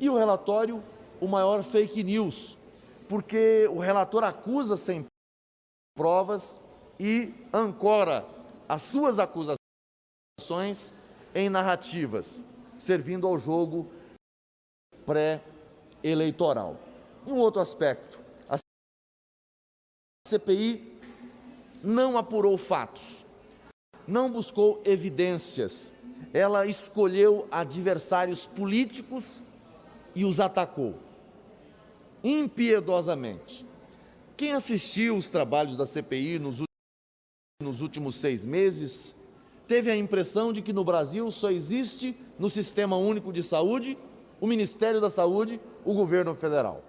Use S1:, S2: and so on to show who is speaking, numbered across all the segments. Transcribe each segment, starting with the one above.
S1: E o relatório, o maior fake news, porque o relator acusa sem provas e ancora as suas acusações em narrativas, servindo ao jogo pré-eleitoral. Um outro aspecto, a CPI não apurou fatos, não buscou evidências, ela escolheu adversários políticos e os atacou impiedosamente. Quem assistiu os trabalhos da CPI nos últimos 6 meses teve a impressão de que no Brasil só existe no Sistema Único de Saúde o Ministério da Saúde, o governo federal.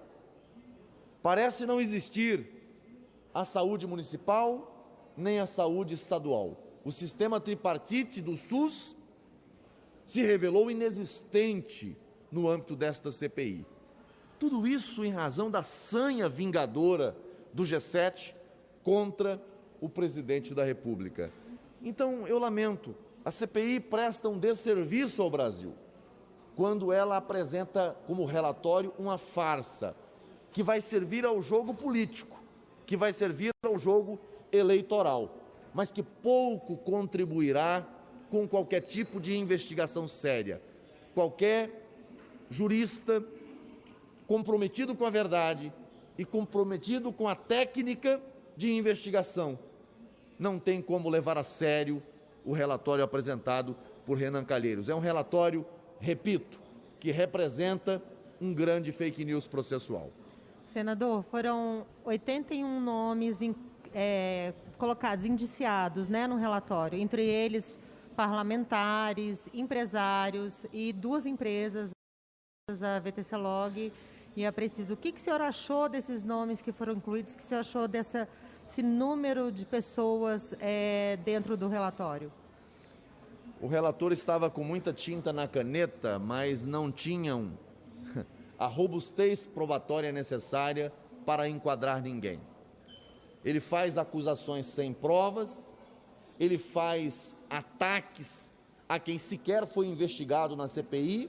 S1: Parece não existir a saúde municipal nem a saúde estadual. O sistema tripartite do SUS se revelou inexistente no âmbito desta CPI. Tudo isso em razão da sanha vingadora do G7 contra o presidente da República. Então, eu lamento, a CPI presta um desserviço ao Brasil quando ela apresenta como relatório uma farsa que vai servir ao jogo político, que vai servir ao jogo eleitoral, mas que pouco contribuirá com qualquer tipo de investigação séria. Qualquer jurista comprometido com a verdade e comprometido com a técnica de investigação não tem como levar a sério o relatório apresentado por Renan Calheiros. É um relatório, repito, que representa um grande fake news processual.
S2: Senador, foram 81 nomes colocados, indiciados, no relatório, entre eles parlamentares, empresários e 2 empresas, a VTC Log e a Preciso. O que o senhor achou desses nomes que foram incluídos? O que o senhor achou desse número de pessoas dentro do relatório?
S1: O relator estava com muita tinta na caneta, mas não tinham a robustez probatória necessária para enquadrar ninguém. Ele faz acusações sem provas, ele faz ataques a quem sequer foi investigado na CPI,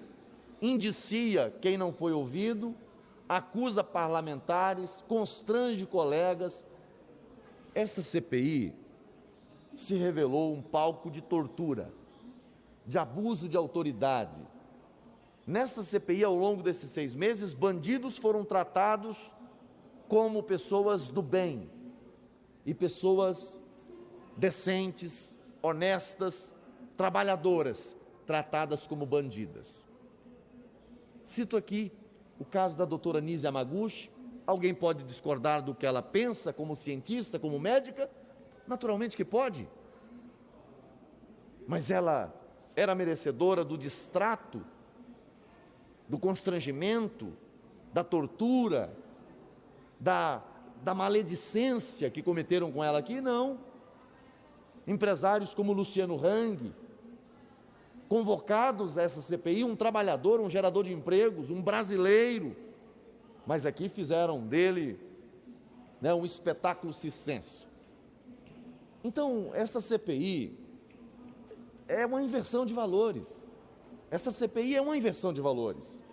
S1: indicia quem não foi ouvido, acusa parlamentares, constrange colegas. Esta CPI se revelou um palco de tortura, de abuso de autoridade. Nesta CPI, ao longo desses 6 meses, bandidos foram tratados como pessoas do bem e pessoas decentes, honestas, trabalhadoras, tratadas como bandidas. Cito aqui o caso da doutora Nise Yamaguchi. Alguém pode discordar do que ela pensa como cientista, como médica? Naturalmente que pode. Mas ela era merecedora do distrato, do constrangimento, da tortura, da maledicência que cometeram com ela aqui? Não. Empresários como Luciano Hang, convocados a essa CPI, um trabalhador, um gerador de empregos, um brasileiro, mas aqui fizeram dele um espetáculo circense. Então, essa CPI é uma inversão de valores. Essa CPI é uma inversão de valores,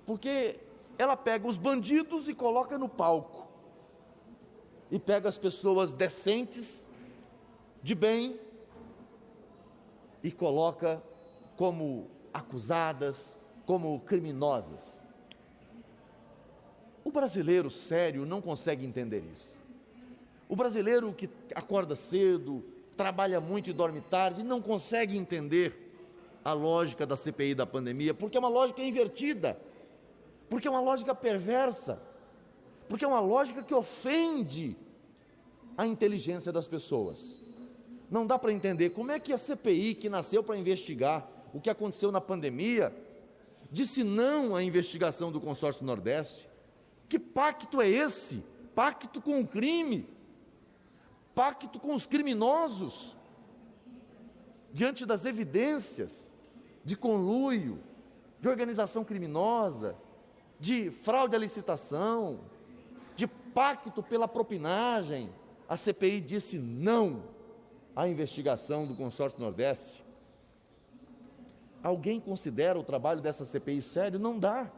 S1: porque ela pega os bandidos e coloca no palco, e pega as pessoas decentes, de bem, e coloca como acusadas, como criminosas. O brasileiro sério não consegue entender isso. O brasileiro que acorda cedo, trabalha muito e dorme tarde, não consegue entender a lógica da CPI da pandemia, porque é uma lógica invertida, porque é uma lógica perversa, porque é uma lógica que ofende a inteligência das pessoas. Não dá para entender como é que a CPI, que nasceu para investigar o que aconteceu na pandemia, disse não à investigação do Consórcio Nordeste. Que pacto é esse? Pacto com o crime, pacto com os criminosos, diante das evidências de conluio, de organização criminosa, de fraude à licitação, de pacto pela propinagem. A CPI disse não à investigação do Consórcio Nordeste. Alguém considera o trabalho dessa CPI sério? Não dá.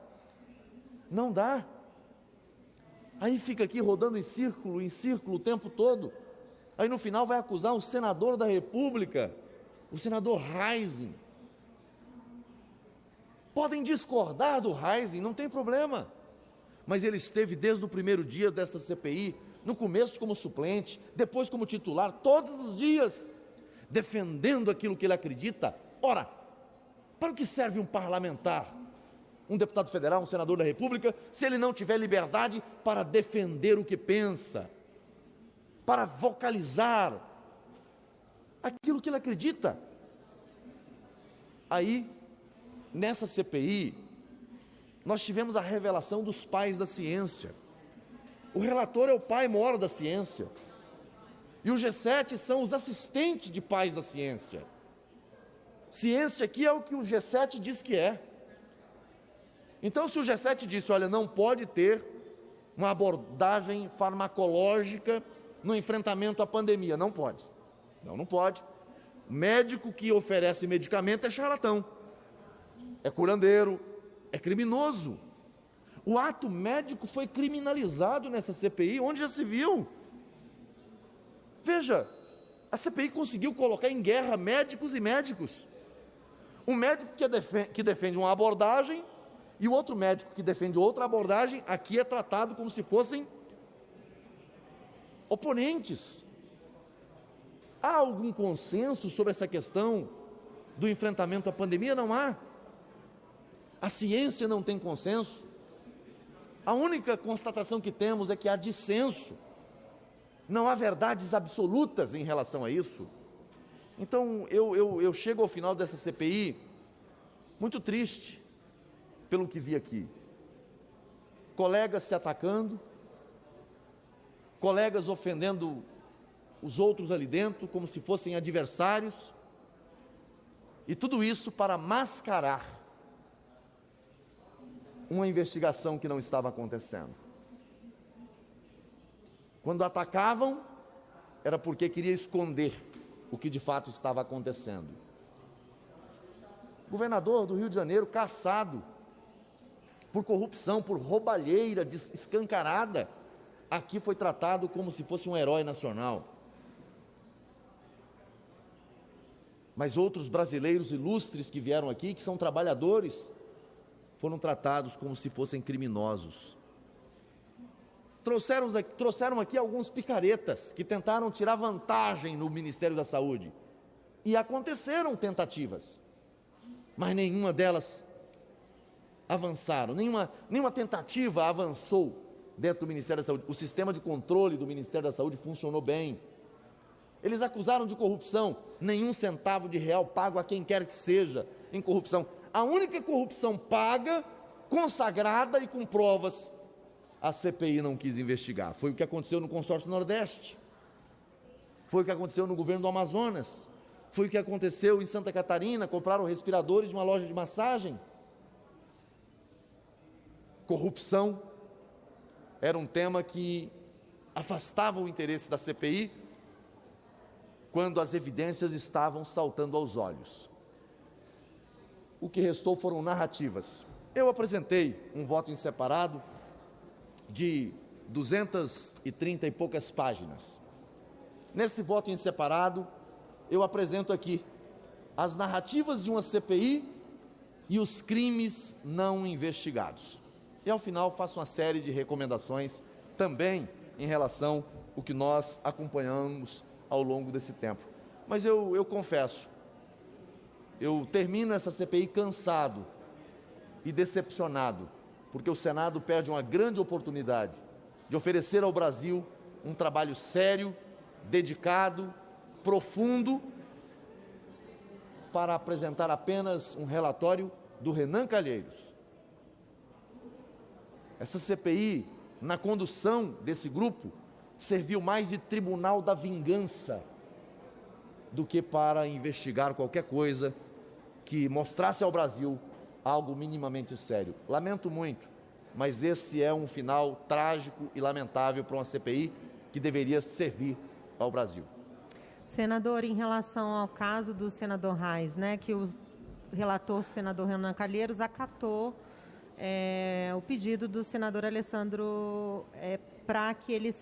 S1: Não dá. Aí fica aqui rodando em círculo o tempo todo. Aí no final vai acusar o senador da República, o senador Reising. Podem discordar do Reising, não tem problema. Mas ele esteve desde o primeiro dia desta CPI, no começo como suplente, depois como titular, todos os dias, defendendo aquilo que ele acredita. Ora, para o que serve um parlamentar, um deputado federal, um senador da República, se ele não tiver liberdade para defender o que pensa, para vocalizar aquilo que ele acredita? Aí, nessa CPI, nós tivemos a revelação dos pais da ciência. O relator é o pai maior da ciência. E o G7 são os assistentes de pais da ciência. Ciência aqui é o que o G7 diz que é. Então, se o G7 disse, olha, não pode ter uma abordagem farmacológica no enfrentamento à pandemia, não pode. Não pode. Médico que oferece medicamento é charlatão, é curandeiro, é criminoso. O ato médico foi criminalizado nessa CPI, onde já se viu. Veja, a CPI conseguiu colocar em guerra médicos e médicos. Um médico que defende uma abordagem e o outro médico que defende outra abordagem, aqui é tratado como se fossem oponentes. Há algum consenso sobre essa questão do enfrentamento à pandemia? Não há. A ciência não tem consenso. A única constatação que temos é que há dissenso. Não há verdades absolutas em relação a isso. Então, eu chego ao final dessa CPI muito triste pelo que vi aqui. Colegas se atacando, colegas ofendendo os outros ali dentro como se fossem adversários, e tudo isso para mascarar uma investigação que não estava acontecendo. Quando atacavam, era porque queria esconder o que de fato estava acontecendo. O governador do Rio de Janeiro, caçado por corrupção, por roubalheira escancarada, aqui foi tratado como se fosse um herói nacional. Mas outros brasileiros ilustres que vieram aqui, que são trabalhadores, foram tratados como se fossem criminosos. Trouxeram aqui alguns picaretas que tentaram tirar vantagem no Ministério da Saúde. E aconteceram tentativas, mas nenhuma delas avançaram, nenhuma tentativa avançou dentro do Ministério da Saúde. O sistema de controle do Ministério da Saúde funcionou bem. Eles acusaram de corrupção, nenhum centavo de real pago a quem quer que seja em corrupção. A única corrupção paga, consagrada e com provas, a CPI não quis investigar. Foi o que aconteceu no Consórcio Nordeste, foi o que aconteceu no governo do Amazonas, foi o que aconteceu em Santa Catarina, compraram respiradores de uma loja de massagem. Corrupção era um tema que afastava o interesse da CPI quando as evidências estavam saltando aos olhos. O que restou foram narrativas. Eu apresentei um voto em separado de 230 e poucas páginas. Nesse voto em separado, eu apresento aqui as narrativas de uma CPI e os crimes não investigados. E ao final faço uma série de recomendações também em relação ao que nós acompanhamos ao longo desse tempo. Mas eu confesso, eu termino essa CPI cansado e decepcionado, porque o Senado perde uma grande oportunidade de oferecer ao Brasil um trabalho sério, dedicado, profundo, para apresentar apenas um relatório do Renan Calheiros. Essa CPI, na condução desse grupo, serviu mais de tribunal da vingança do que para investigar qualquer coisa que mostrasse ao Brasil algo minimamente sério. Lamento muito, mas esse é um final trágico e lamentável para uma CPI que deveria servir ao Brasil.
S2: Senador, em relação ao caso do senador Reis, que o relator, senador Renan Calheiros, acatou o pedido do senador Alessandro para que ele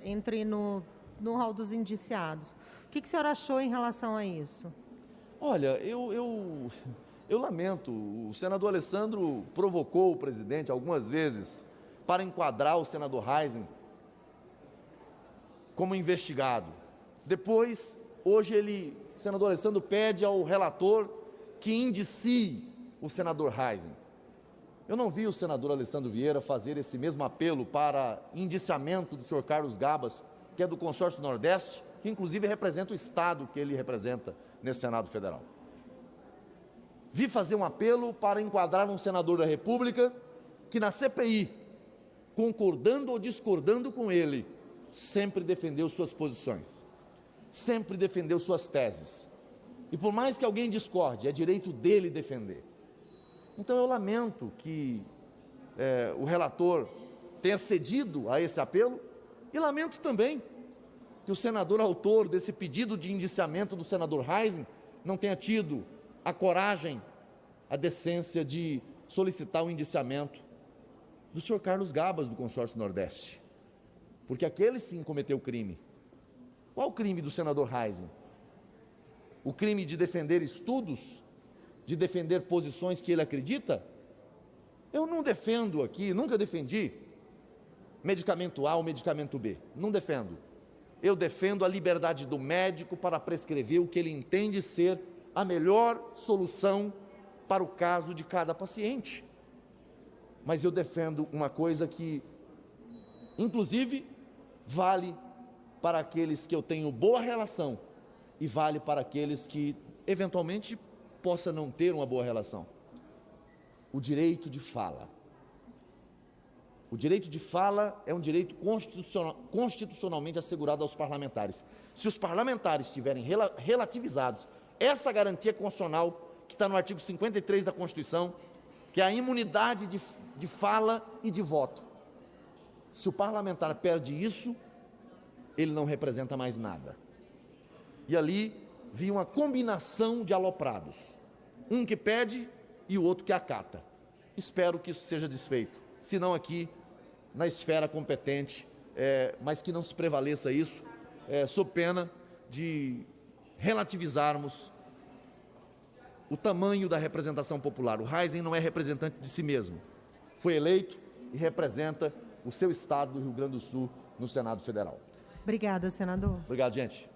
S2: entre no rol dos indiciados. O que o senhor achou em relação a isso?
S1: Olha, eu lamento, o senador Alessandro provocou o presidente algumas vezes para enquadrar o senador Reisen como investigado. Depois, hoje o senador Alessandro pede ao relator que indicie o senador Reisen. Eu não vi o senador Alessandro Vieira fazer esse mesmo apelo para indiciamento do senhor Carlos Gabas, que é do Consórcio Nordeste, que inclusive representa o Estado que ele representa nesse Senado Federal. Vi fazer um apelo para enquadrar um senador da República que na CPI, concordando ou discordando com ele, sempre defendeu suas posições, sempre defendeu suas teses. E por mais que alguém discorde, é direito dele defender. Então eu lamento que o relator tenha cedido a esse apelo e lamento também que o senador autor desse pedido de indiciamento do senador Reisen não tenha tido a coragem, a decência de solicitar o indiciamento do senhor Carlos Gabas, do Consórcio Nordeste. Porque aquele sim cometeu crime. Qual o crime do senador Reisen? O crime de defender estudos, de defender posições que ele acredita? Eu não defendo aqui, nunca defendi medicamento A ou medicamento B, não defendo. Eu defendo a liberdade do médico para prescrever o que ele entende ser a melhor solução para o caso de cada paciente. Mas eu defendo uma coisa que, inclusive, vale para aqueles que eu tenho boa relação e vale para aqueles que, eventualmente, possa não ter uma boa relação. O direito de fala. O direito de fala é um direito constitucionalmente assegurado aos parlamentares. Se os parlamentares tiverem relativizados essa garantia constitucional que está no artigo 53 da Constituição, que é a imunidade de fala e de voto. Se o parlamentar perde isso, ele não representa mais nada. E ali vi uma combinação de aloprados. Um que pede e o outro que acata. Espero que isso seja desfeito. Se não aqui, na esfera competente, mas que não se prevaleça isso, sob pena de relativizarmos o tamanho da representação popular. O Reisen não é representante de si mesmo. Foi eleito e representa o seu estado do Rio Grande do Sul no Senado Federal.
S2: Obrigada, senador.
S1: Obrigado, gente.